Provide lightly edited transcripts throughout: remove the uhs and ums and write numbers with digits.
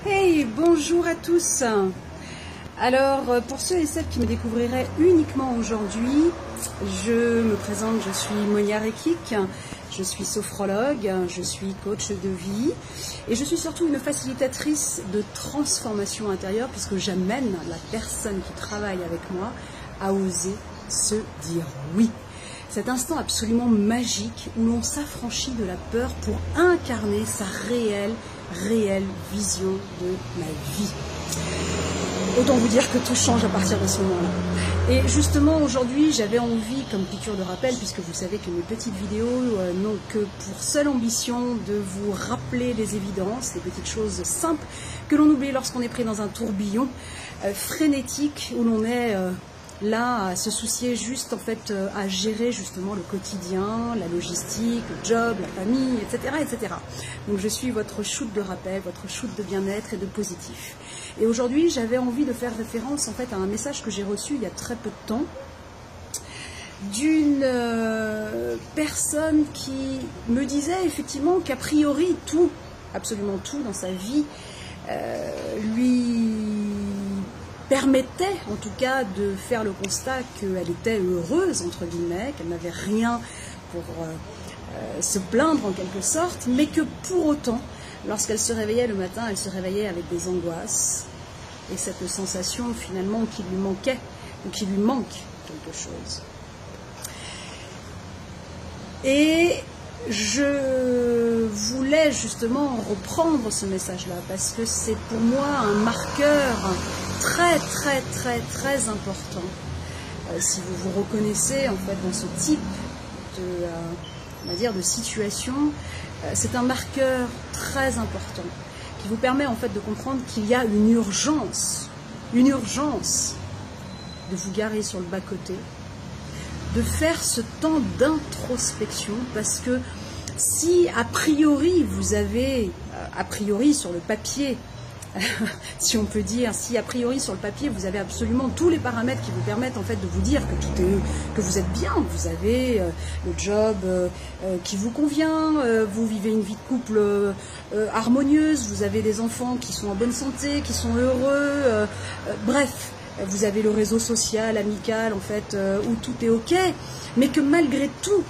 Hey, bonjour à tous. Alors, pour ceux et celles qui me découvriraient uniquement aujourd'hui, je me présente, je suis Monia Rekik, je suis sophrologue, je suis coach de vie et je suis surtout une facilitatrice de transformation intérieure puisque j'amène la personne qui travaille avec moi à oser se dire oui. Cet instant absolument magique où l'on s'affranchit de la peur pour incarner sa réelle vision de la vie. Autant vous dire que tout change à partir de ce moment-là. Et justement, aujourd'hui, j'avais envie, comme piqûre de rappel, puisque vous savez que mes petites vidéos n'ont que pour seule ambition de vous rappeler les évidences, les petites choses simples que l'on oublie lorsqu'on est pris dans un tourbillon frénétique où l'on est là à se soucier juste en fait à gérer justement le quotidien, la logistique, le job, la famille, etc., etc. Donc je suis votre shoot de rappel, votre shoot de bien-être et de positif. Et aujourd'hui j'avais envie de faire référence en fait à un message que j'ai reçu il y a très peu de temps d'une personne qui me disait effectivement qu'a priori tout, absolument tout dans sa vie lui permettait en tout cas de faire le constat qu'elle était heureuse, entre guillemets, qu'elle n'avait rien pour se plaindre en quelque sorte, mais que pour autant, lorsqu'elle se réveillait le matin, elle se réveillait avec des angoisses et cette sensation finalement qu'il lui manquait ou qu'il lui manque quelque chose. Et je voulais justement reprendre ce message-là parce que c'est pour moi un marqueur très important. Si vous vous reconnaissez en fait dans ce type de, on va dire, de situation, c'est un marqueur très important qui vous permet en fait de comprendre qu'il y a une urgence de vous garer sur le bas-côté, de faire ce temps d'introspection parce que si a priori vous avez, a priori sur le papier, si on peut dire, si a priori sur le papier vous avez absolument tous les paramètres qui vous permettent en fait de vous dire que tout est, que vous êtes bien, vous avez le job qui vous convient, vous vivez une vie de couple harmonieuse, vous avez des enfants qui sont en bonne santé, qui sont heureux, bref, vous avez le réseau social, amical en fait où tout est ok, mais que malgré tout,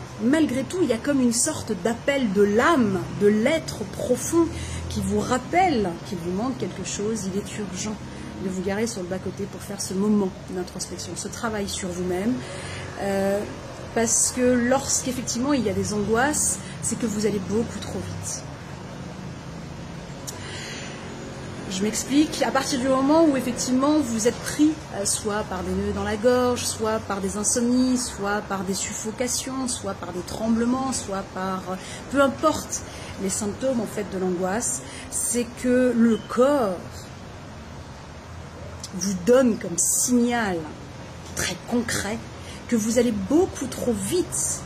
il y a comme une sorte d'appel de l'âme, de l'être profond qui vous rappelle qu'il vous manque quelque chose. Il est urgent de vous garer sur le bas-côté pour faire ce moment d'introspection, ce travail sur vous-même, parce que lorsqu'effectivement il y a des angoisses, c'est que vous allez beaucoup trop vite. Je m'explique, à partir du moment où effectivement vous êtes pris soit par des nœuds dans la gorge, soit par des insomnies, soit par des suffocations, soit par des tremblements, soit par peu importe les symptômes en fait de l'angoisse, c'est que le corps vous donne comme signal très concret que vous allez beaucoup trop vite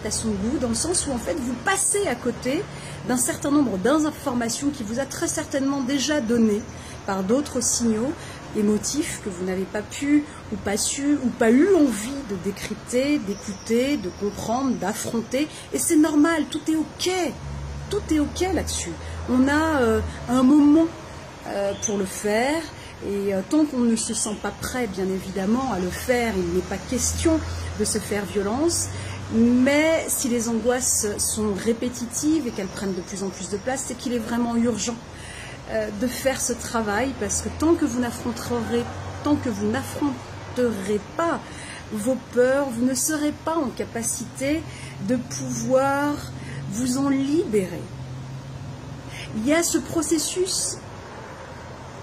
à son goût, dans le sens où en fait vous passez à côté d'un certain nombre d'informations qui vous a très certainement déjà donné par d'autres signaux émotifs que vous n'avez pas pu ou pas su ou pas eu envie de décrypter, d'écouter, de comprendre, d'affronter, et c'est normal, tout est ok là-dessus. On a un moment pour le faire. Et tant qu'on ne se sent pas prêt, bien évidemment, à le faire, il n'est pas question de se faire violence. Mais si les angoisses sont répétitives et qu'elles prennent de plus en plus de place, c'est qu'il est vraiment urgent de faire ce travail, parce que tant que vous n'affronterez pas vos peurs, vous ne serez pas en capacité de pouvoir vous en libérer. Il y a ce processus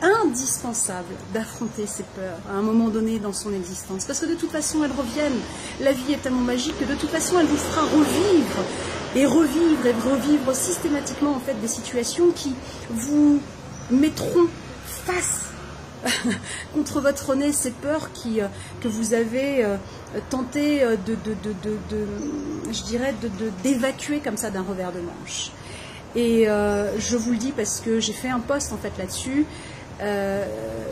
indispensable d'affronter ces peurs à un moment donné dans son existence, parce que de toute façon elles reviennent. La vie est tellement magique que de toute façon elle vous fera revivre systématiquement en fait des situations qui vous mettront face contre votre nez ces peurs que vous avez tenté d'évacuer comme ça d'un revers de manche. Et je vous le dis parce que j'ai fait un post en fait là-dessus.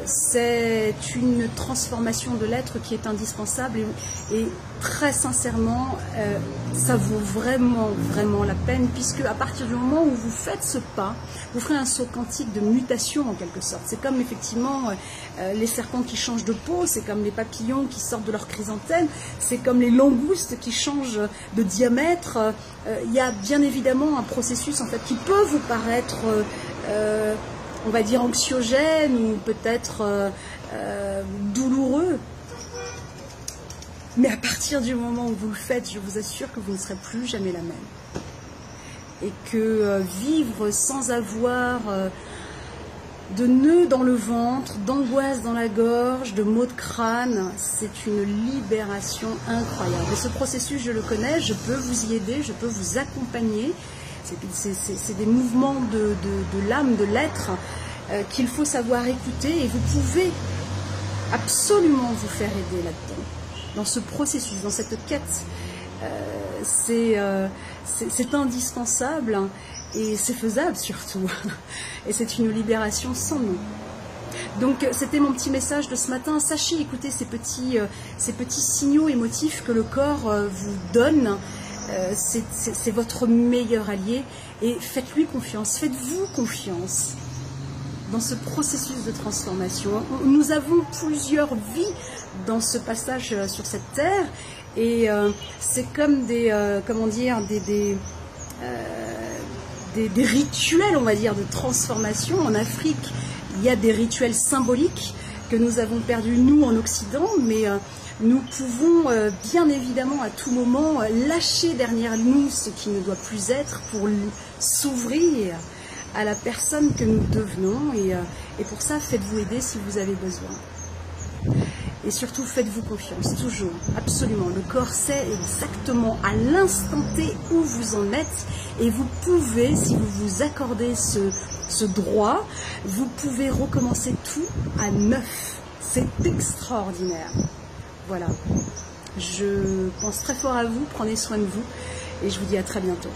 c'est une transformation de l'être qui est indispensable et très sincèrement, ça vaut vraiment, vraiment la peine, puisque à partir du moment où vous faites ce pas, vous ferez un saut quantique de mutation en quelque sorte. C'est comme effectivement les serpents qui changent de peau, c'est comme les papillons qui sortent de leur chrysanthème, c'est comme les langoustes qui changent de diamètre. Il y a bien évidemment un processus en fait qui peut vous paraître on va dire anxiogène ou peut-être douloureux. Mais à partir du moment où vous le faites, je vous assure que vous ne serez plus jamais la même. Et que vivre sans avoir de nœuds dans le ventre, d'angoisse dans la gorge, de maux de crâne, c'est une libération incroyable. Et ce processus, je le connais, je peux vous y aider, je peux vous accompagner. C'est des mouvements de l'âme, de l'être qu'il faut savoir écouter et vous pouvez absolument vous faire aider là-dedans, dans ce processus, dans cette quête. C'est indispensable et c'est faisable surtout. Et c'est une libération sans nom. Donc c'était mon petit message de ce matin. Sachez écouter ces petits signaux émotifs que le corps vous donne. C'est votre meilleur allié et faites-lui confiance, faites-vous confiance dans ce processus de transformation. Nous avons plusieurs vies dans ce passage sur cette terre et c'est comme des rituels, on va dire, de transformation. En Afrique, il y a des rituels symboliques que nous avons perdus nous en Occident, mais nous pouvons bien évidemment à tout moment lâcher derrière nous ce qui ne doit plus être pour s'ouvrir à la personne que nous devenons et pour ça faites-vous aider si vous avez besoin. Et surtout faites-vous confiance, toujours, absolument. Le corps sait exactement à l'instant T où vous en êtes et vous pouvez, si vous vous accordez ce droit, vous pouvez recommencer tout à neuf. C'est extraordinaire. Voilà, je pense très fort à vous, prenez soin de vous et je vous dis à très bientôt.